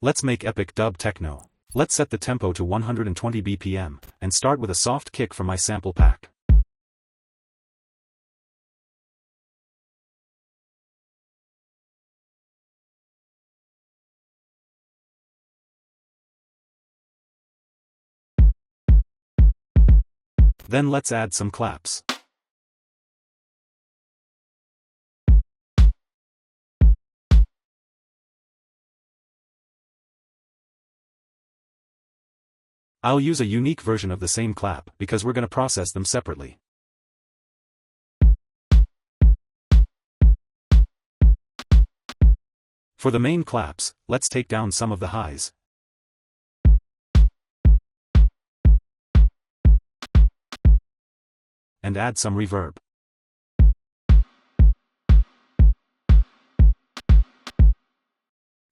Let's make epic dub techno. Let's set the tempo to 120 BPM, and start with a soft kick from my sample pack. Then let's add some claps. I'll use a unique version of the same clap because we're going to process them separately. For the main claps, let's take down some of the highs. And add some reverb.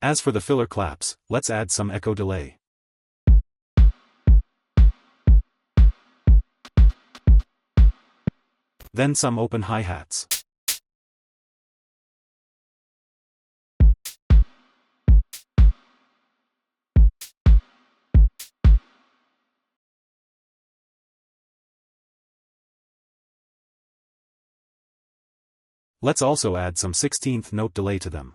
As for the filler claps, let's add some echo delay. Then some open hi-hats. Let's also add some 16th note delay to them.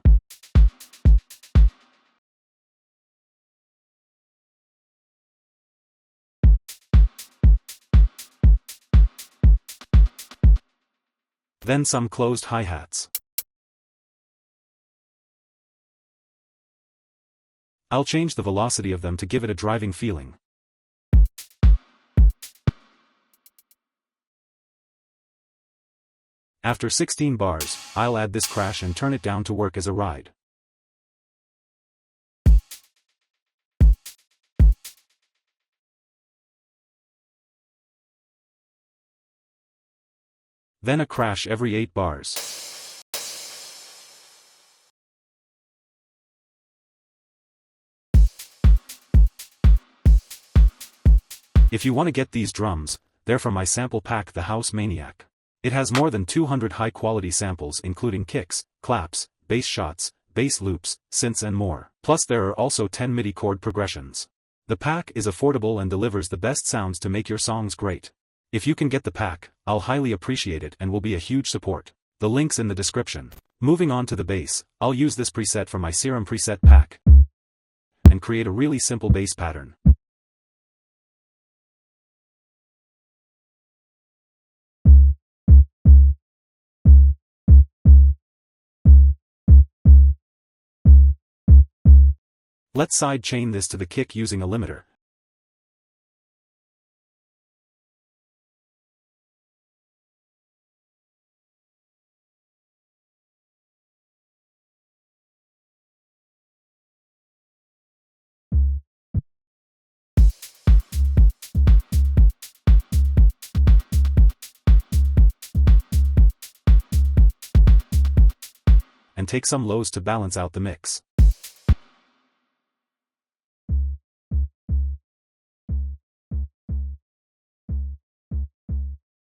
Then some closed hi-hats. I'll change the velocity of them to give it a driving feeling. After 16 bars, I'll add this crash and turn it down to work as a ride. Then a crash every 8 bars. If you want to get these drums, they're from my sample pack, The House Maniac. It has more than 200 high-quality samples including kicks, claps, bass shots, bass loops, synths and more. Plus there are also 10 MIDI chord progressions. The pack is affordable and delivers the best sounds to make your songs great. If you can get the pack, I'll highly appreciate it and will be a huge support. The link's in the description. Moving on to the bass, I'll use this preset from my Serum preset pack and create a really simple bass pattern. Let's sidechain this to the kick using a limiter. And take some lows to balance out the mix.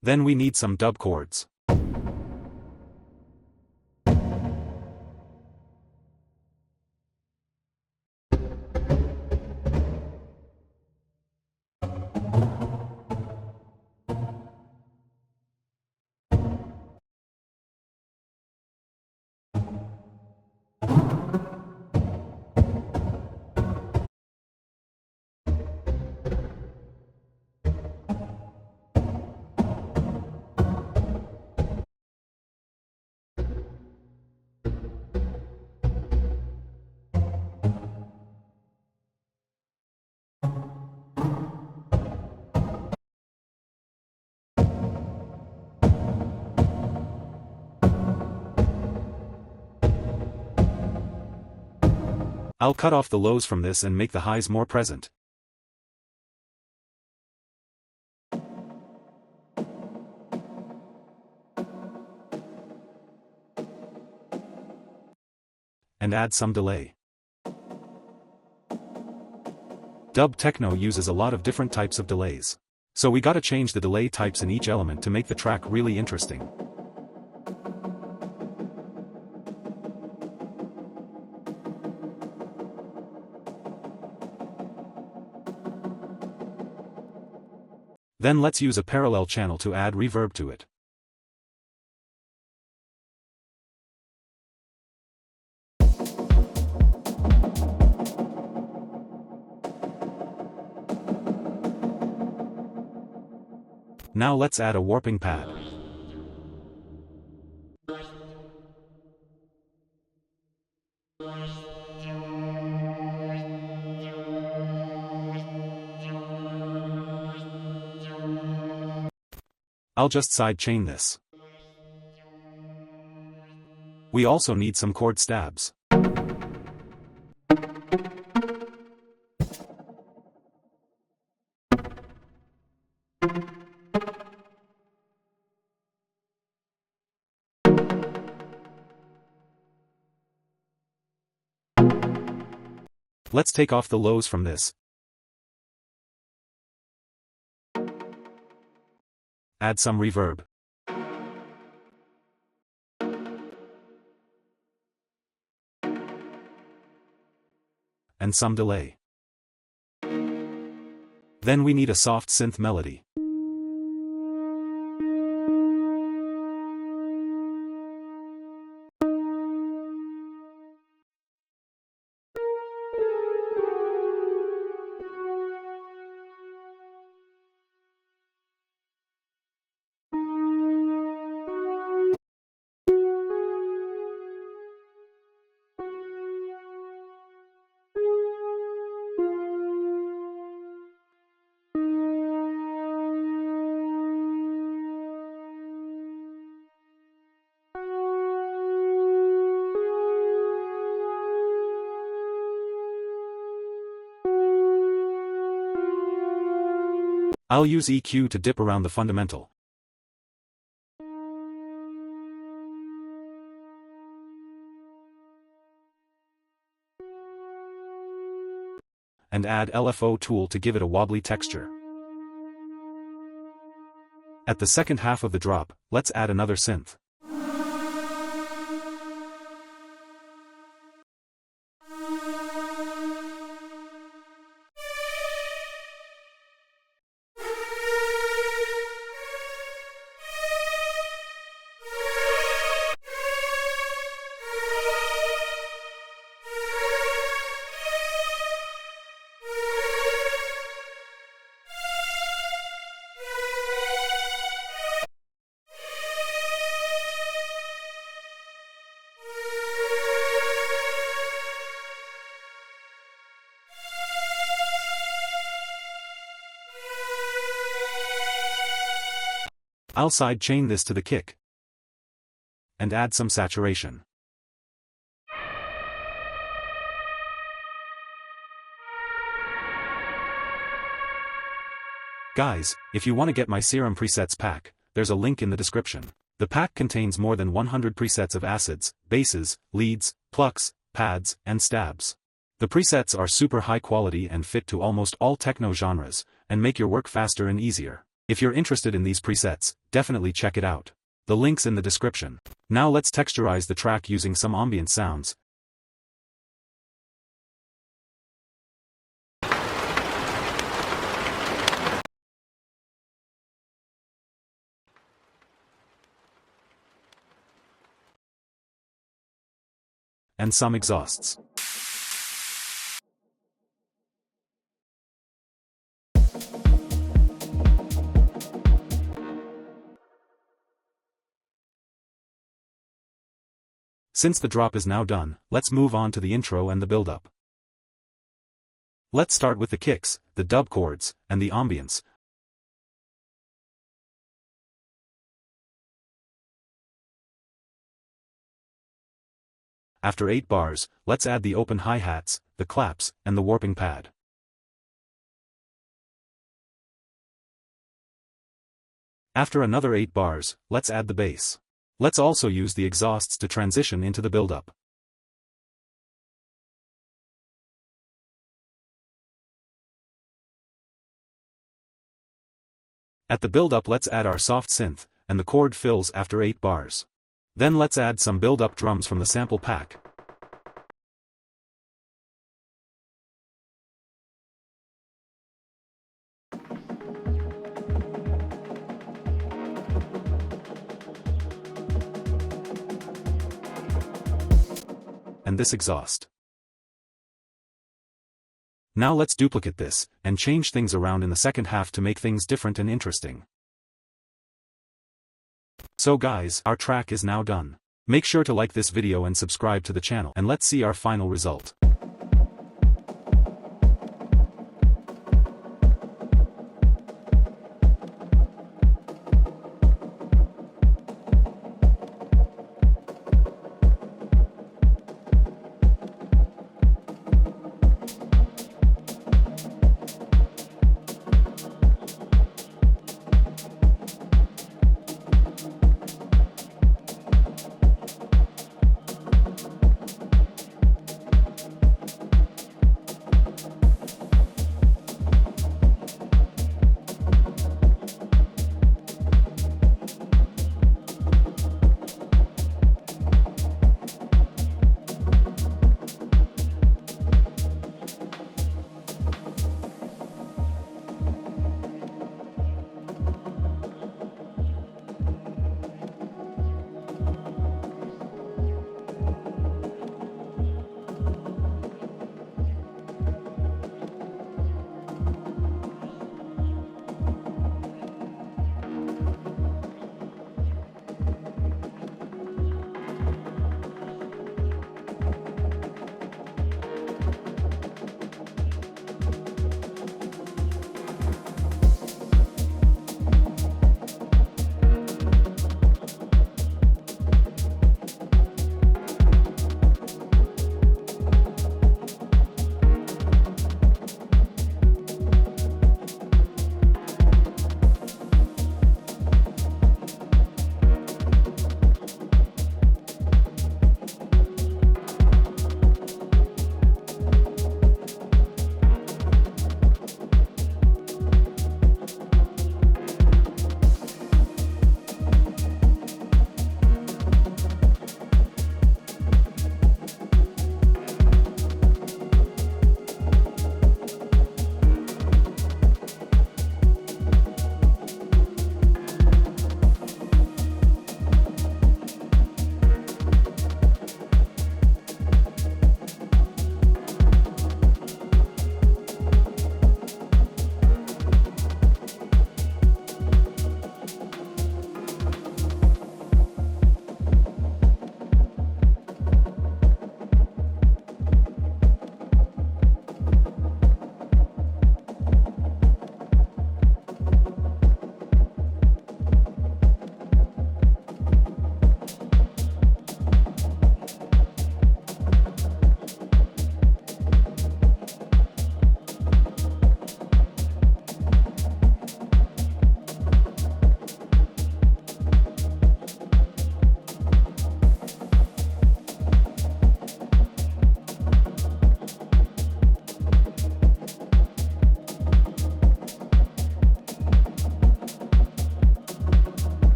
Then we need some dub chords. I'll cut off the lows from this and make the highs more present. And add some delay. Dub Techno uses a lot of different types of delays. So we gotta change the delay types in each element to make the track really interesting. Then let's use a parallel channel to add reverb to it. Now let's add a warping pad. I'll just sidechain this. We also need some chord stabs. Let's take off the lows from this. Add some reverb. And some delay. Then we need a soft synth melody. I'll use EQ to dip around the fundamental. And add LFO tool to give it a wobbly texture. At the second half of the drop, let's add another synth. I'll sidechain this to the kick. And add some saturation. Guys, if you want to get my Serum presets pack, there's a link in the description. The pack contains more than 100 presets of acids, basses, leads, plucks, pads, and stabs. The presets are super high quality and fit to almost all techno genres, and make your work faster and easier. If you're interested in these presets, definitely check it out. The link's in the description. Now let's texturize the track using some ambient sounds. And some exhausts. Since the drop is now done, let's move on to the intro and the build-up. Let's start with the kicks, the dub chords, and the ambience. After 8 bars, let's add the open hi-hats, the claps, and the warping pad. After another 8 bars, let's add the bass. Let's also use the exhausts to transition into the build-up. At the build-up let's add our soft synth, and the chord fills after 8 bars. Then let's add some build-up drums from the sample pack. and this exhaust. Now let's duplicate this, and change things around in the second half to make things different and interesting. So guys, our track is now done. Make sure to like this video and subscribe to the channel, and let's see our final result.